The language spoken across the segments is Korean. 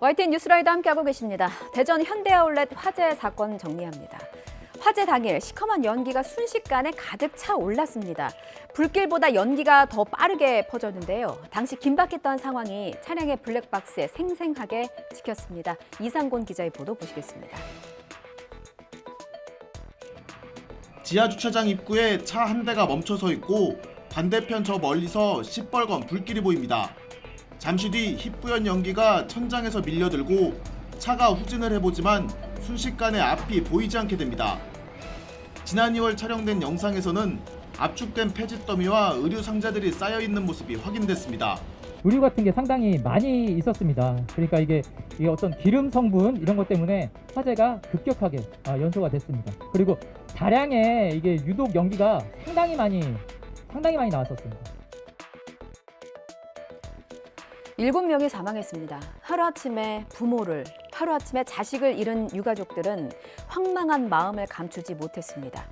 YTN 뉴스라이더 함께하고 계십니다. 대전 현대아울렛 화재 사건 정리합니다. 화재 당일 시커먼 연기가 순식간에 가득 차 올랐습니다. 불길보다 연기가 더 빠르게 퍼졌는데요. 당시 긴박했던 상황이 차량의 블랙박스에 생생하게 찍혔습니다. 이상곤 기자의 보도 보시겠습니다. 지하주차장 입구에 차 한 대가 멈춰서 있고 반대편 저 멀리서 시뻘건 불길이 보입니다. 잠시 뒤 희뿌연 연기가 천장에서 밀려들고 차가 후진을 해보지만 순식간에 앞이 보이지 않게 됩니다. 지난 2월 촬영된 영상에서는 압축된 폐지 더미와 의류 상자들이 쌓여있는 모습이 확인됐습니다. 의류 같은 게 상당히 많이 있었습니다. 그러니까 이게 어떤 기름 성분 이런 것 때문에 화재가 급격하게 연소가 됐습니다. 그리고 다량의 이게 유독 연기가 상당히 많이 나왔었습니다. 7명이 사망했습니다. 하루아침에 부모를, 하루아침에 자식을 잃은 유가족들은 황망한 마음을 감추지 못했습니다.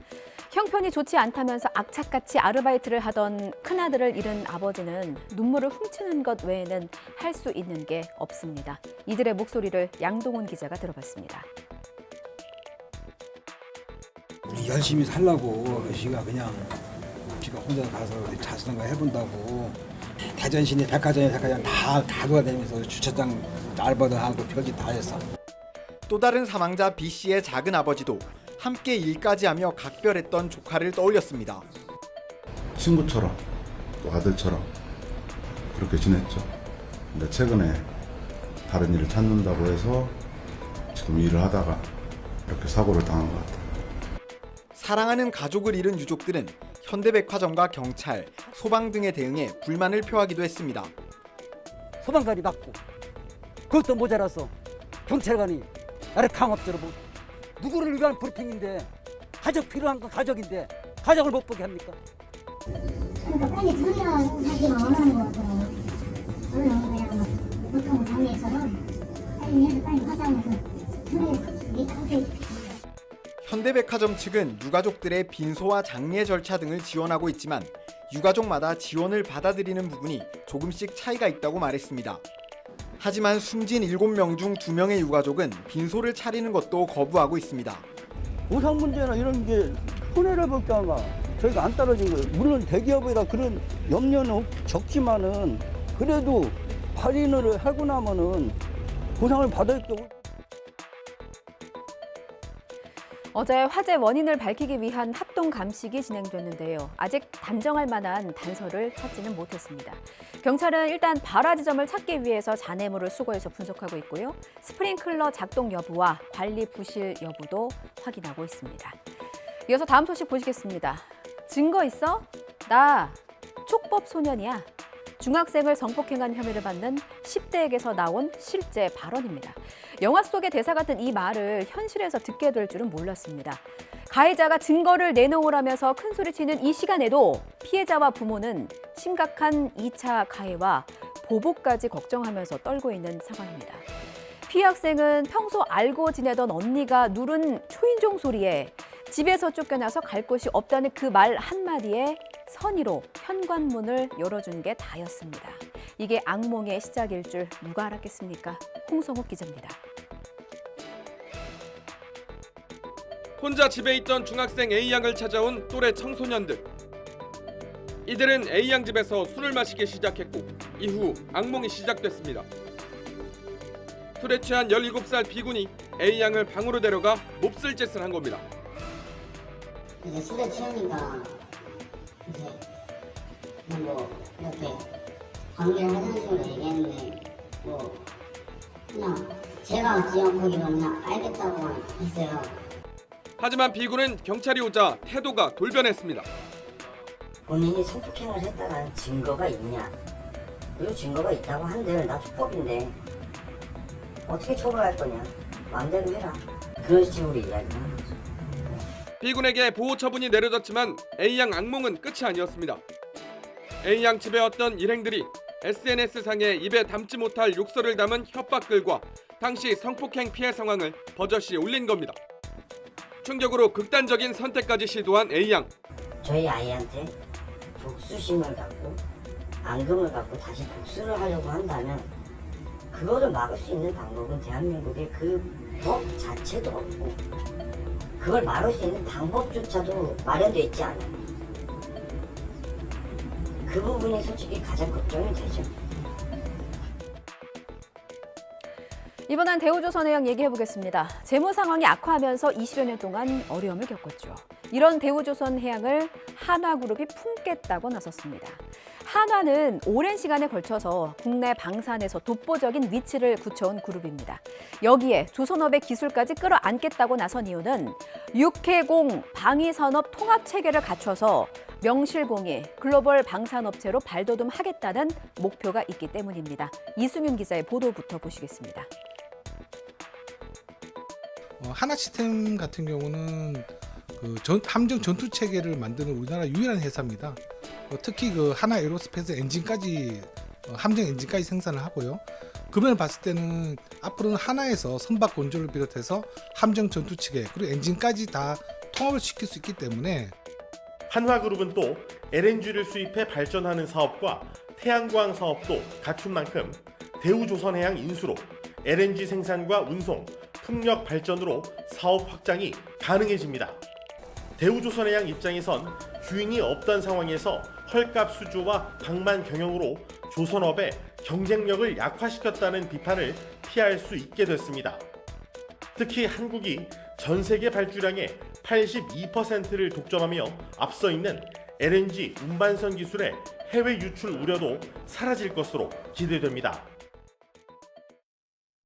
형편이 좋지 않다면서 악착같이 아르바이트를 하던 큰아들을 잃은 아버지는 눈물을 훔치는 것 외에는 할 수 있는 게 없습니다. 이들의 목소리를 양동훈 기자가 들어봤습니다. 열심히 살라고 지가 혼자 가서 자수성가 해본다고 대전 시내 백화점 다 돌아다니면서 주차장 알바도 하고 별짓 다 했어. 또 다른 사망자 B 씨의 작은 아버지도 함께 일까지 하며 각별했던 조카를 떠올렸습니다. 친구처럼 또 아들처럼 그렇게 지냈죠. 근데 최근에 다른 일을 찾는다고 해서 지금 일을 하다가 이렇게 사고를 당한 것 같아요. 사랑하는 가족을 잃은 유족들은 현대백화점과 경찰, 소방 등의 대응에 불만을 표하기도 했습니다. 소방관이 맞고 그것도 모자라서 경찰관이 나를 강압적으로 누구를 위한 브리핑인데 가족 필요한 건 가족인데 가족을 못 보게 합니까? 그러니까 빨리 전화하기만 원하는 것 같아요. 그냥 보통 장례처럼 빨리 하자면서 전화해서 현대백화점 측은 유가족들의 빈소와 장례 절차 등을 지원하고 있지만 유가족마다 지원을 받아들이는 부분이 조금씩 차이가 있다고 말했습니다. 하지만 숨진 7명 중 2명의 유가족은 빈소를 차리는 것도 거부하고 있습니다. 보상 문제나 이런 게 손해를 볼까 봐 저희가 안 떨어진 거예요. 물론 대기업이라 그런 염려는 적지만은 그래도 할인을 하고 나면은 보상을 받을 거고. 어제 화재 원인을 밝히기 위한 합동 감식이 진행됐는데요. 아직 단정할 만한 단서를 찾지는 못했습니다. 경찰은 일단 발화 지점을 찾기 위해서 잔해물을 수거해서 분석하고 있고요. 스프링클러 작동 여부와 관리 부실 여부도 확인하고 있습니다. 이어서 다음 소식 보시겠습니다. 증거 있어? 나 촉법 소년이야. 중학생을 성폭행한 혐의를 받는 10대에게서 나온 실제 발언입니다. 영화 속의 대사 같은 이 말을 현실에서 듣게 될 줄은 몰랐습니다. 가해자가 증거를 내놓으라면서 큰소리치는 이 시간에도 피해자와 부모는 심각한 2차 가해와 보복까지 걱정하면서 떨고 있는 상황입니다. 피해 학생은 평소 알고 지내던 언니가 누른 초인종 소리에 집에서 쫓겨나서 갈 곳이 없다는 그 말 한마디에 선의로 현관문을 열어준 게 다였습니다. 이게 악몽의 시작일 줄 누가 알았겠습니까? 홍성욱 기자입니다. 혼자 집에 있던 중학생 A양을 찾아온 또래 청소년들. 이들은 A양 집에서 술을 마시기 시작했고 이후 악몽이 시작됐습니다. 술에 취한 17살 B군이 A양을 방으로 데려가 몹쓸 짓을 한 겁니다. 이제 술에 취하니까 이제 이렇게 관계를 하자는 식으로 얘기했는데 그냥 제가 기억하기로는 그냥 알겠다고만 했어요. 하지만 B군은 경찰이 오자 태도가 돌변했습니다. 본인이 성폭행을 했다는 증거가 있냐? 그리고 증거가 있다고 한들 나 촉법인데 어떻게 처벌할 거냐? 마음대로 해라. 그런 식으로 이야기하는 거죠. B군에게 보호 처분이 내려졌지만 A양 악몽은 끝이 아니었습니다. A양 집에 왔던 일행들이 SNS상에 입에 담지 못할 욕설을 담은 협박글과 당시 성폭행 피해 상황을 버젓이 올린 겁니다. 충격으로 극단적인 선택까지 시도한 A양. 저희 아이한테 복수심을 갖고 앙금을 갖고 다시 복수를 하려고 한다면 그거를 막을 수 있는 방법은 대한민국에 그 법 자체도 없고 그걸 막을 수 있는 방법조차도 마련되어 있지 않아요. 그 부분이 솔직히 가장 걱정이 되죠. 이번엔 대우조선해양 얘기해보겠습니다. 재무 상황이 악화하면서 20여 년 동안 어려움을 겪었죠. 이런 대우조선해양을 한화그룹이 품겠다고 나섰습니다. 한화는 오랜 시간에 걸쳐서 국내 방산에서 독보적인 위치를 굳혀온 그룹입니다. 여기에 조선업의 기술까지 끌어안겠다고 나선 이유는 육해공 방위산업 통합체계를 갖춰서 명실공히 글로벌 방산업체로 발돋움하겠다는 목표가 있기 때문입니다. 이승윤 기자의 보도부터 보시겠습니다. 하나시스템 같은 경우는 그 함정 전투 체계를 만드는 우리나라 유일한 회사입니다. 특히 그 하나 에어로스페이스 엔진까지 함정 엔진까지 생산을 하고요. 그 면을 봤을 때는 앞으로는 하나에서 선박 건조를 비롯해서 함정 전투 체계 그리고 엔진까지 다 통합을 시킬 수 있기 때문에 한화그룹은 또 LNG를 수입해 발전하는 사업과 태양광 사업도 갖춘 만큼 대우조선해양 인수로 LNG 생산과 운송, 풍력 발전으로 사업 확장이 가능해집니다. 대우조선해양 입장에선 주인이 없던 상황에서 헐값 수주와 방만 경영으로 조선업의 경쟁력을 약화시켰다는 비판을 피할 수 있게 됐습니다. 특히 한국이 전 세계 발주량의 82%를 독점하며 앞서 있는 LNG 운반선 기술의 해외 유출 우려도 사라질 것으로 기대됩니다.